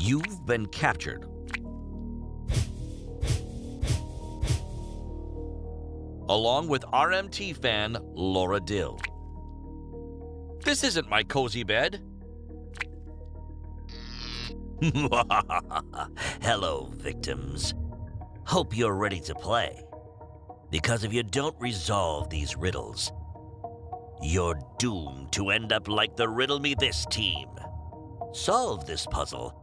You've been captured. Along with RMT fan Laura Dill. This isn't my cozy bed. Hello, victims. Hope you're ready to play. Because if you don't resolve these riddles, you're doomed to end up like the Riddle Me This team. Solve this puzzle,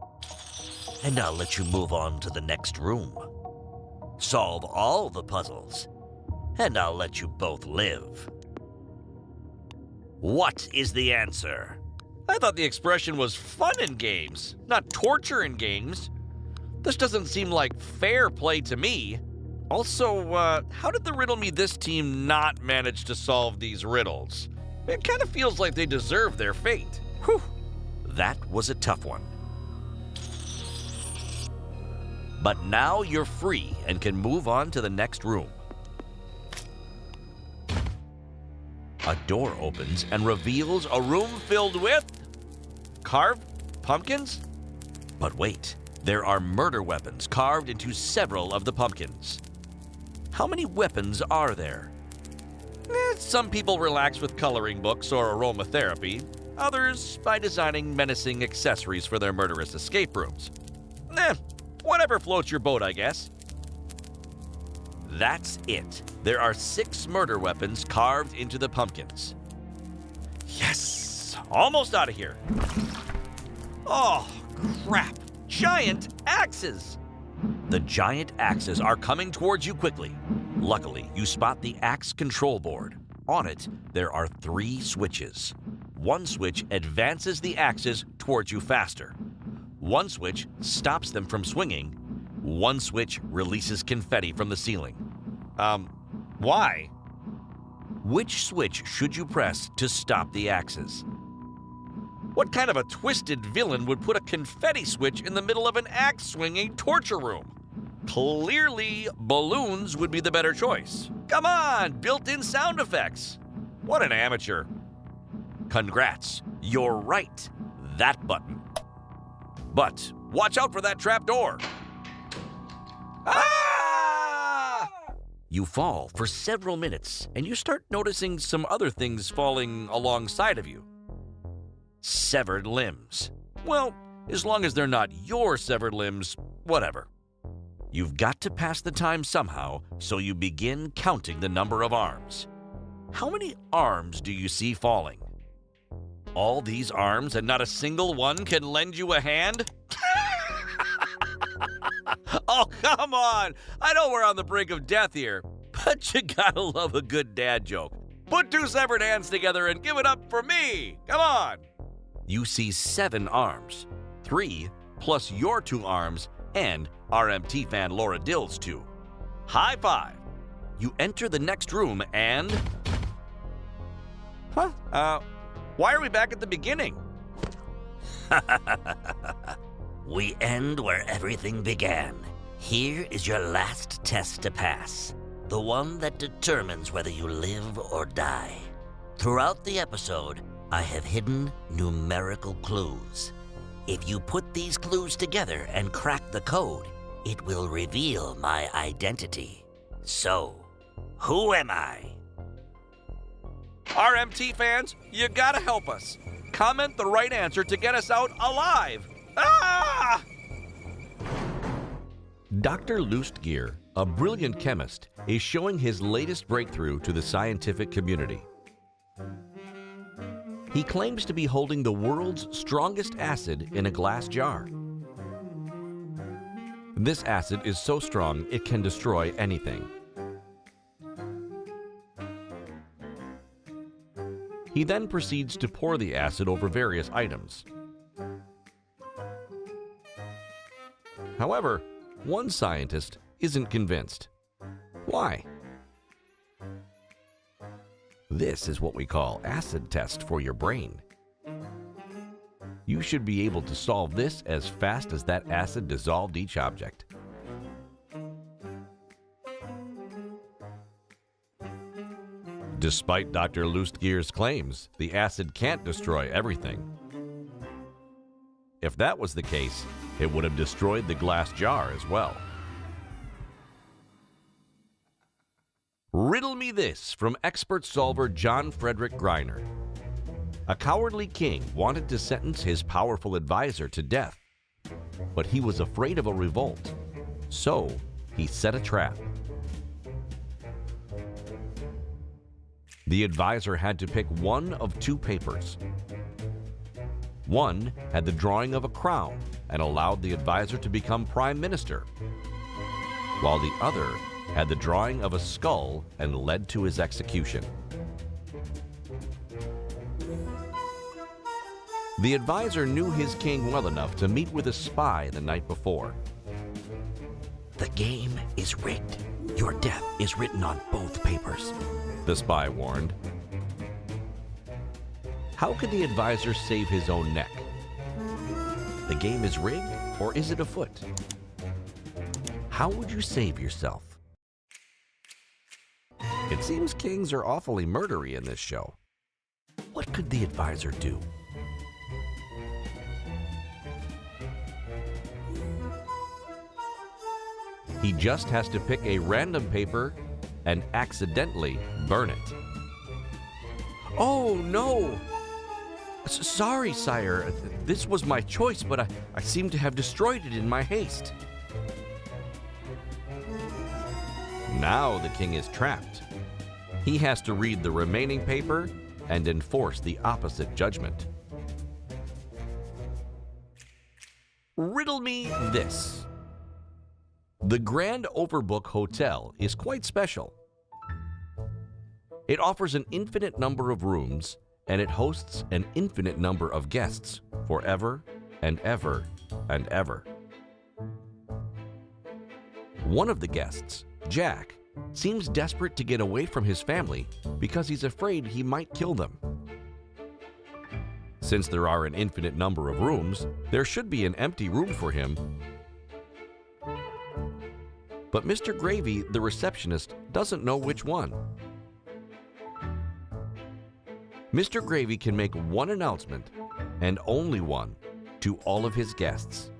and I'll let you move on to the next room. Solve all the puzzles, and I'll let you both live. What is the answer? I thought the expression was fun in games, not torture in games. This doesn't seem like fair play to me. Also, how did the Riddle Me This team not manage to solve these riddles? It kind of feels like they deserve their fate. Whew, that was a tough one. But now you're free and can move on to the next room. A door opens and reveals a room filled with carved pumpkins? But wait, there are murder weapons carved into several of the pumpkins. How many weapons are there? Some people relax with coloring books or aromatherapy, others by designing menacing accessories for their murderous escape rooms. Whatever floats your boat, I guess. That's it. There are 6 murder weapons carved into the pumpkins. Yes! Almost out of here. Oh, crap! Giant axes! The giant axes are coming towards you quickly. Luckily, you spot the axe control board. On it, there are 3 switches. One switch advances the axes towards you faster. One switch stops them from swinging. One switch releases confetti from the ceiling. Why? Which switch should you press to stop the axes? What kind of a twisted villain would put a confetti switch in the middle of an axe-swinging torture room? Clearly, balloons would be the better choice. Come on, built-in sound effects. What an amateur. Congrats, you're right. That button. But watch out for that trap door. Ah! You fall for several minutes, and you start noticing some other things falling alongside of you. Severed limbs. Well, as long as they're not your severed limbs, whatever. You've got to pass the time somehow, so you begin counting the number of arms. How many arms do you see falling? All these arms and not a single one can lend you a hand? Oh, come on! I know we're on the brink of death here, but you gotta love a good dad joke. Put 2 severed hands together and give it up for me! Come on! You see 7 arms, 3 plus your 2 arms and RMT fan Laura Dill's 2. High five! You enter the next room and... why are we back at the beginning? We end where everything began. Here is your last test to pass. The one that determines whether you live or die. Throughout the episode, I have hidden numerical clues. If you put these clues together and crack the code, it will reveal my identity. So, who am I? RMT fans, you gotta help us. Comment the right answer to get us out alive. Ah! Dr. Lustgier, a brilliant chemist, is showing his latest breakthrough to the scientific community. He claims to be holding the world's strongest acid in a glass jar. This acid is so strong it can destroy anything. He then proceeds to pour the acid over various items. However, one scientist isn't convinced. Why? This is what we call acid test for your brain. You should be able to solve this as fast as that acid dissolved each object. Despite Dr. Lustgier's claims, the acid can't destroy everything. If that was the case, It would have destroyed the glass jar as well. Riddle Me This from expert solver John Frederick Greiner. A cowardly king wanted to sentence his powerful advisor to death, but he was afraid of a revolt, so he set a trap. The advisor had to pick one of two papers. One had the drawing of a crown and allowed the advisor to become prime minister, while the other had the drawing of a skull and led to his execution. The advisor knew his king well enough to meet with a spy the night before. The game is rigged. Your death is written on both papers, the spy warned. How could the advisor save his own neck? The game is rigged, or is it afoot? How would you save yourself? It seems kings are awfully murdery in this show. What could the advisor do? He just has to pick a random paper and accidentally burn it. Oh no! Sorry, sire. This was my choice, but I seem to have destroyed it in my haste. Now the king is trapped. He has to read the remaining paper and enforce the opposite judgment. Riddle me this. The Grand Overbook Hotel is quite special. It offers an infinite number of rooms, and it hosts an infinite number of guests forever and ever and ever. One of the guests, Jack, seems desperate to get away from his family because he's afraid he might kill them. Since there are an infinite number of rooms, there should be an empty room for him. But Mr. Gravy, the receptionist, doesn't know which one. Mr. Gravy can make one announcement, and only one, to all of his guests.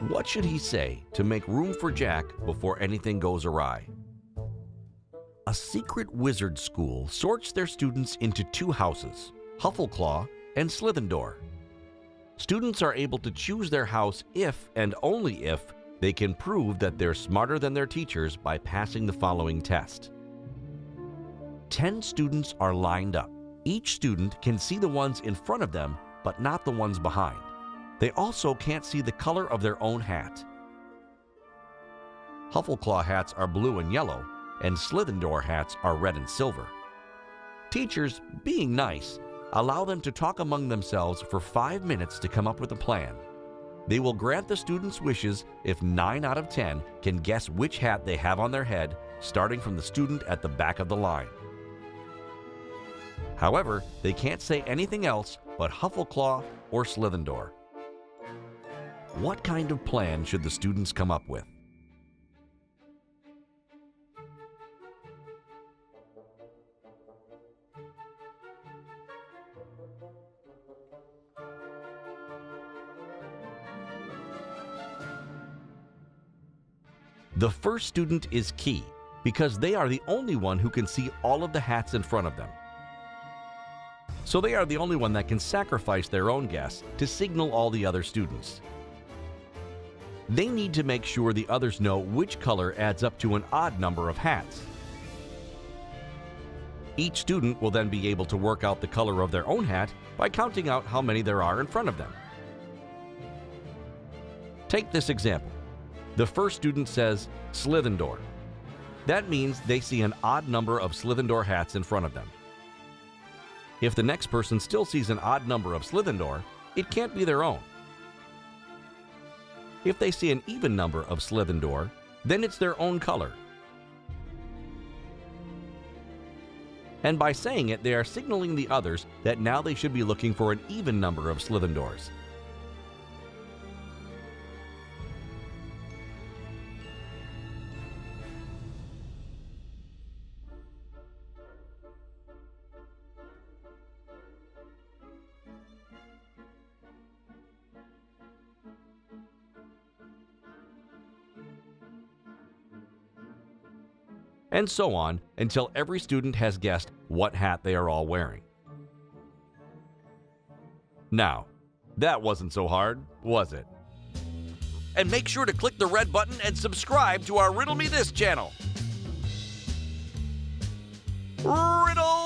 What should he say to make room for Jack before anything goes awry? A secret wizard school sorts their students into two houses, Huffleclaw and Slithendor. Students are able to choose their house if and only if they can prove that they're smarter than their teachers by passing the following test. 10 students are lined up. Each student can see the ones in front of them, but not the ones behind. They also can't see the color of their own hat. Huffleclaw hats are blue and yellow, and Slithendor hats are red and silver. Teachers, being nice, allow them to talk among themselves for 5 minutes to come up with a plan. They will grant the students' wishes if 9 out of 10 can guess which hat they have on their head, starting from the student at the back of the line. However, they can't say anything else but Huffleclaw or Slithendor. What kind of plan should the students come up with? The first student is key because they are the only one who can see all of the hats in front of them. So they are the only one that can sacrifice their own guess to signal all the other students. They need to make sure the others know which color adds up to an odd number of hats. Each student will then be able to work out the color of their own hat by counting out how many there are in front of them. Take this example. The first student says Slithendor. That means they see an odd number of Slithendor hats in front of them. If the next person still sees an odd number of Slithendor, it can't be their own. If they see an even number of Slithendor, then it's their own color. And by saying it, they are signaling the others that now they should be looking for an even number of Slithendors. and so on until every student has guessed what hat they are all wearing. Now, that wasn't so hard, was it? And make sure to click the red button and subscribe to our Riddle Me This channel. Riddle